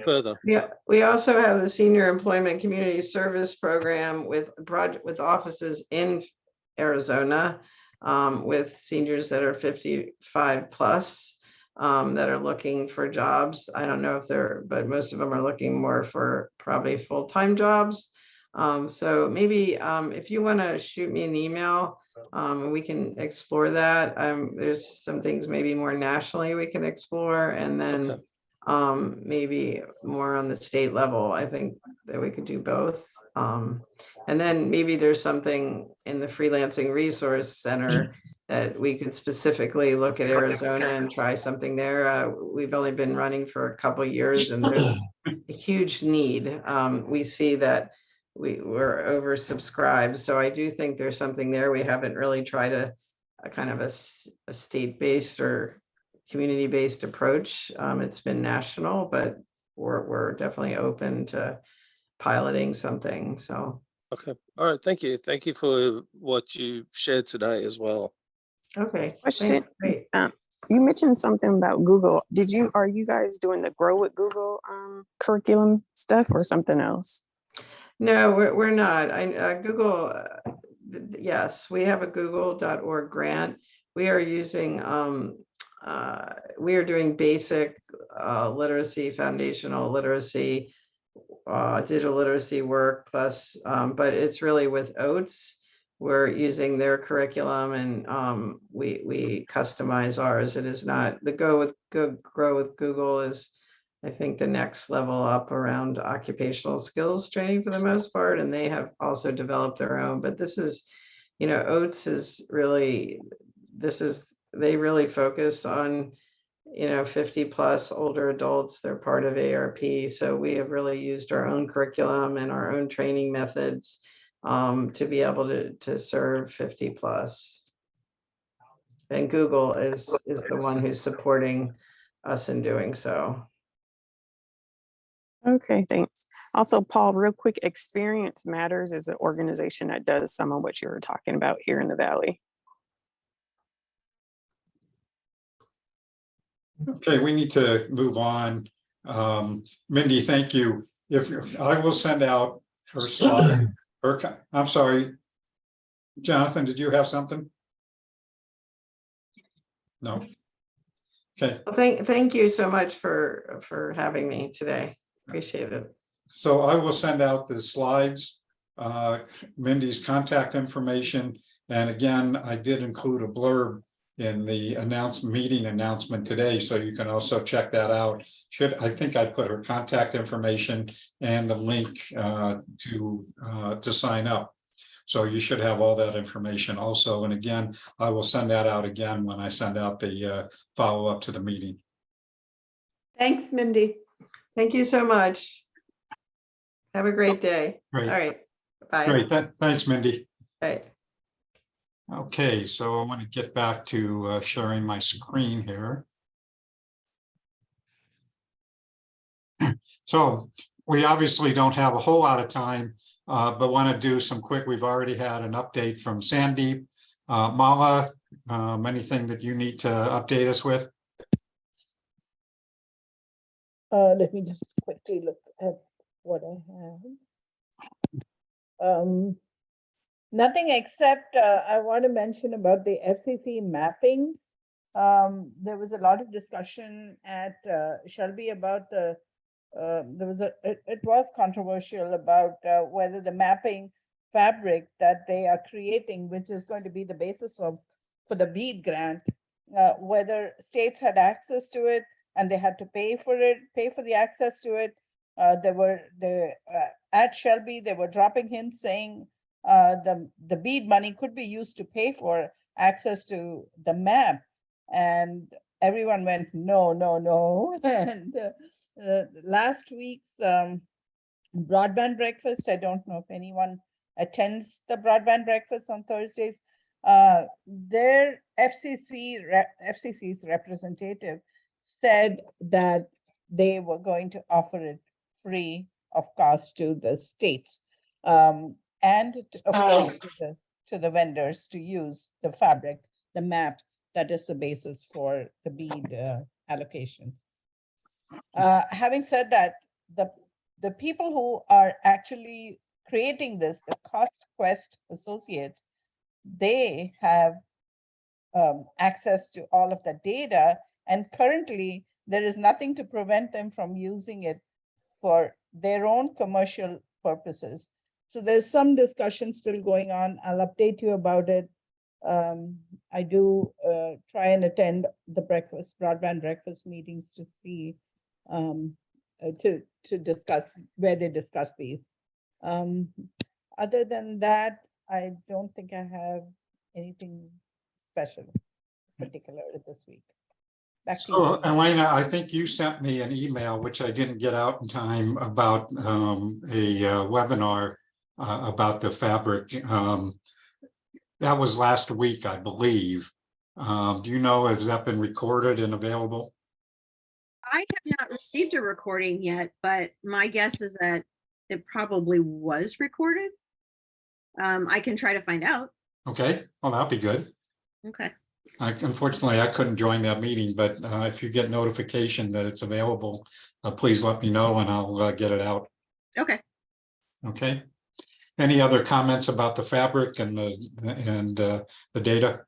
further. Yeah, we also have the Senior Employment Community Service Program with offices in Arizona, with seniors that are 55 plus that are looking for jobs. I don't know but most of them are looking more for probably full-time jobs. So maybe if you want to shoot me an email, we can explore that. There's some things maybe more nationally we can explore, and then maybe more on the state level. I think that we could do both. And then maybe there's something in the Freelancing Resource Center that we could specifically look at Arizona and try something there. We've only been running for a couple of years, and huge need. We see that we're oversubscribed. So I do think there's something there. We haven't really tried a kind of a state-based or community-based approach. It's been national, but we're definitely open to piloting something. So, Okay, all right, thank you. Thank you for what you shared today as well. okay. Question. Thanks, great. You mentioned something about Google. Are you guys doing the Grow with Google curriculum stuff or something else? No, we're not. Google, yes, we have a google.org grant. We are using, we are doing basic literacy, foundational literacy, digital literacy work plus, but it's really with OATS. We're using their curriculum and we customize ours. It is not, the Grow with Google is, I think, the next level up around occupational skills training for the most part, and they have also developed their own. But this is, OATS is really, they really focus on, 50 plus older adults. They're part of ARP. So we have really used our own curriculum and our own training methods to be able to serve 50 plus. And Google is the one who's supporting us in doing so. Okay, thanks. Also, Paul, real quick, Experience Matters is an organization that does some of what you were talking about here in the Valley. Okay, we need to move on. Mindy, thank you. I will send out her slide. I'm sorry. Jonathan, did you have something? No. Okay. Well, thank you so much for having me today. Appreciate it. So I will send out the slides, Mindy's contact information. And again, I did include a blurb in the meeting announcement today. So you can also check that out. I think I put her contact information and the link to sign up. So you should have all that information also. And again, I will send that out again when I send out the follow-up to the meeting. Thanks, Mindy. Thank you so much. Have a great day. Great. All right. Bye. Great. Thanks, Mindy. Bye. Okay, so I want to get back to sharing my screen here. So we obviously don't have a whole lot of time, but want to do some quick. We've already had an update from Sandeep. Mala, anything that you need to update us with? Let me just quickly look at what I have. Nothing except I want to mention about the FCC mapping. There was a lot of discussion at Shelby about it was controversial about whether the mapping fabric that they are creating, which is going to be the basis for the BEAD grant, whether states had access to it and they had to pay for the access to it. At Shelby, they were dropping hints saying the BEAD money could be used to pay for access to the map, and everyone went no. And last week's broadband breakfast, I don't know if anyone attends the broadband breakfast on Thursdays. Their FCC's representative said that they were going to offer it free of cost to the states, and of course to the vendors to use the fabric, the map that is the basis for the BEAD allocation. Having said that, the people who are actually creating this, the CostQuest associates, they have access to all of the data, and currently there is nothing to prevent them from using it for their own commercial purposes. So there's some discussion still going on. I'll update you about it. I do try and attend the broadband breakfast meetings to see, to discuss where they discuss these. Other than that, I don't think I have anything special, particular this week. Back to So you. Elena, I think you sent me an email, which I didn't get out in time, about a webinar about the fabric. That was last week, I believe. Do you know, has that been recorded and available? I have not received a recording yet, but my guess is that it probably was recorded. I can try to find out. Okay, well, that'd be good. Okay. Unfortunately, I couldn't join that meeting, but if you get notification that it's available, please let me know and I'll get it out. Okay. Okay. Any other comments about the fabric and the data?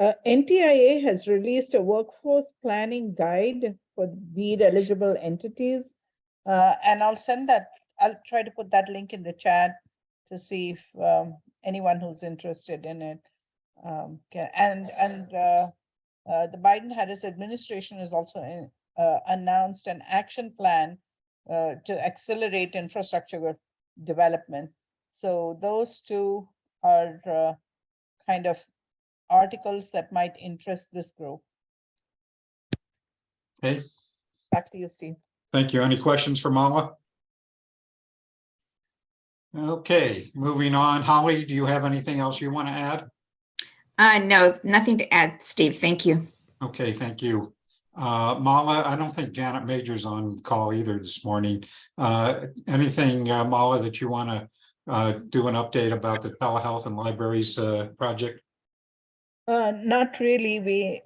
NTIA has released a workforce planning guide for BEAD eligible entities. And I'll try to put that link in the chat to see if anyone who's interested in it can. The Biden-Harris administration has also announced an action plan to accelerate infrastructure development. So those two are kind of articles that might interest this group. Okay. Back to you, Steve. Thank you. Any questions for Mala? Okay, moving on. Holly, do you have anything else you want to add? No, nothing to add, Steve. Thank you. Okay, thank you. Mala, I don't think Janet Major's on call either this morning. Anything, Mala, that you want to do an update about the telehealth and libraries project? Not really.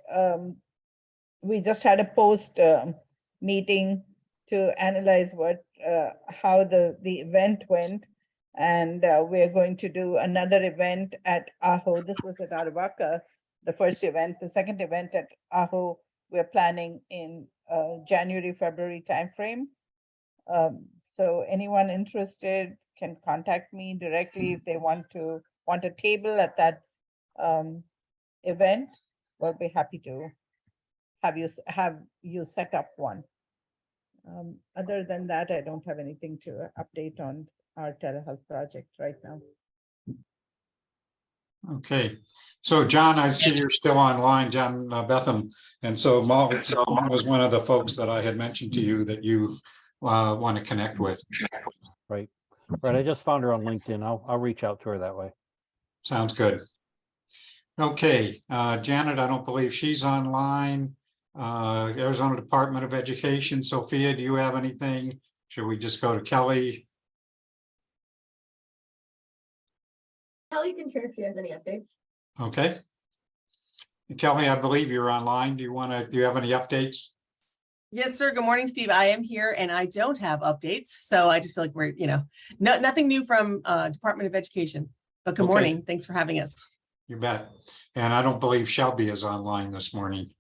We just had a post meeting to analyze how the event went, and we're going to do another event at Aho. This was at Aravaca, the first event. The second event at Aho, we're planning in January, February timeframe. So anyone interested can contact me directly if they want a table at that event. We'll be happy to have you set up one. Other than that, I don't have anything to update on our telehealth project right now. Okay, so John, I see you're still online, John Betham, and so Mala was one of the folks that I had mentioned to you that you want to connect with. Right. Right. I just found her on LinkedIn. I'll reach out to her that way. Sounds good. Okay, Janet, I don't believe she's online. Arizona Department of Education, Sophia, do you have anything? Should we just go to Kelly? Kelly can share if she has any updates. Okay. Kelly, I believe you're online. Do you have any updates? Yes, sir. Good morning, Steve. I am here and I don't have updates. So I just feel like we're, nothing new from Department of Education, but good morning. Thanks for having us. You bet. And I don't believe Shelby is online this morning.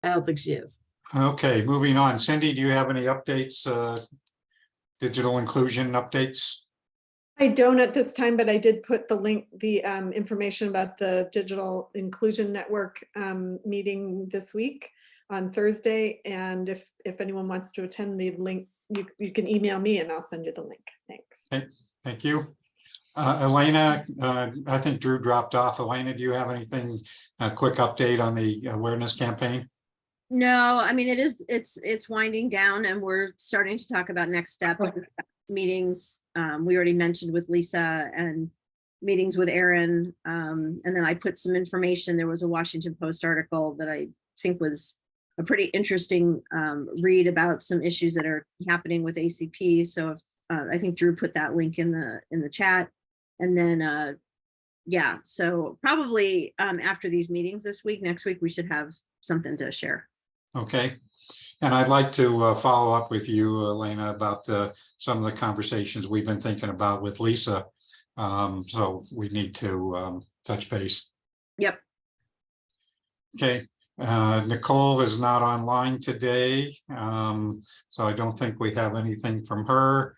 I don't think she is. Okay, moving on. Cindy, do you have any updates, digital inclusion updates? I don't at this time, but I did put the link, the information about the Digital Inclusion Network meeting this week on Thursday. And if anyone wants to attend the link, you can email me and I'll send you the link. Thanks. Okay, thank you. Elena, I think Drew dropped off. Elena, do you have anything, a quick update on the awareness campaign? No, I mean, it's winding down and we're starting to talk about next steps, meetings. We already mentioned with Lisa and meetings with Aaron. And then I put some information. There was a Washington Post article that I think was a pretty interesting read about some issues that are happening with ACP. So if, I think Drew put that link in the chat. And then, yeah, so probably after these meetings this week, next week, we should have something to share. Okay. And I'd like to follow up with you, Elena, about some of the conversations we've been thinking about with Lisa. So we need to touch base. Yep. Okay. Nicole is not online today. So I don't think we have anything from her.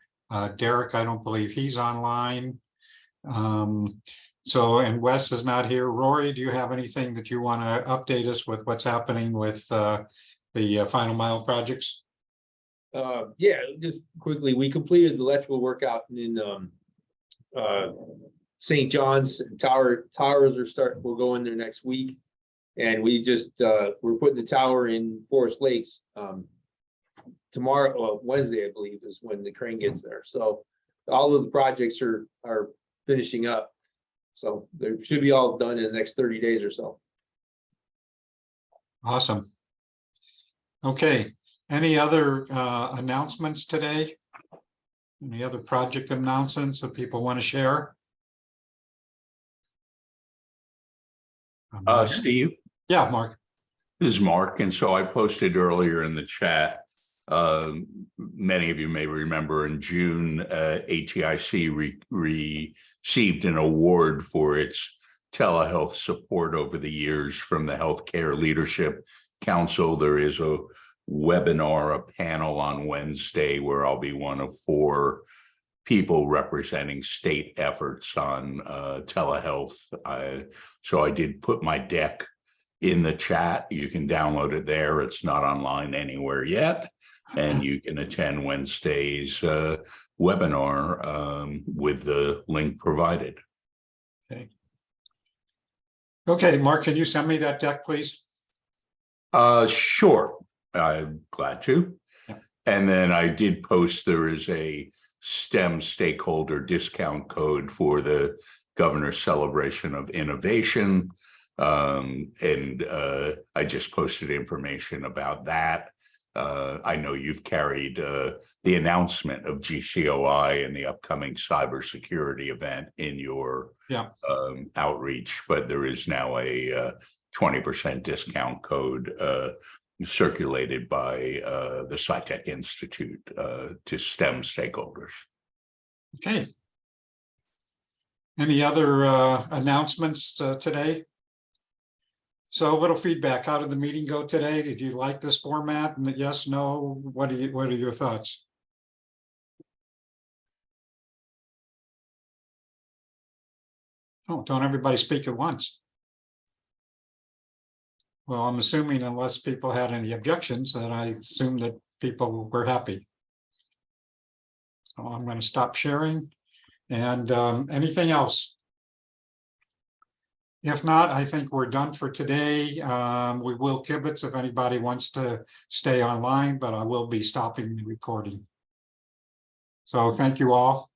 Derek, I don't believe he's online. And Wes is not here. Rory, do you have anything that you want to update us with what's happening with the Final Mile projects? Yeah, just quickly, we completed the electrical work out in St. John's. Towers are we'll go in there next week. And we just, we're putting the tower in Forest Lakes. Tomorrow, well, Wednesday, I believe, is when the crane gets there. So all of the projects are finishing up. So they should be all done in the next 30 days or so. Awesome. Okay, any other announcements today? Any other project announcements that people want to share? Steve, Yeah, Mark. this is Mark. And so I posted earlier in the chat. Many of you may remember in June, ATIC received an award for its telehealth support over the years from the Healthcare Leadership Council. There is a webinar, a panel on Wednesday where I'll be one of 4 people representing state efforts on telehealth. So I did put my deck in the chat. You can download it there. It's not online anywhere yet. And you can attend Wednesday's webinar with the link provided. Okay. Okay, Mark, can you send me that deck, please? Sure, I'm glad to. Yeah. And then I did post, there is a STEM stakeholder discount code for the Governor's Celebration of Innovation. I just posted information about that. I know you've carried the announcement of GCOI and the upcoming cybersecurity event in your outreach, but there is now a 20% discount code circulated by the SciTech Institute to STEM stakeholders. Okay. Any other announcements today? So a little feedback. How did the meeting go today? Did you like this format? And yes, no? What are your thoughts? Oh, don't everybody speak at once. Well, I'm assuming unless people had any objections, that I assume that people were happy. So I'm going to stop sharing. And anything else? If not, I think we're done for today. We will kibitz if anybody wants to stay online, but I will be stopping the recording. So thank you all.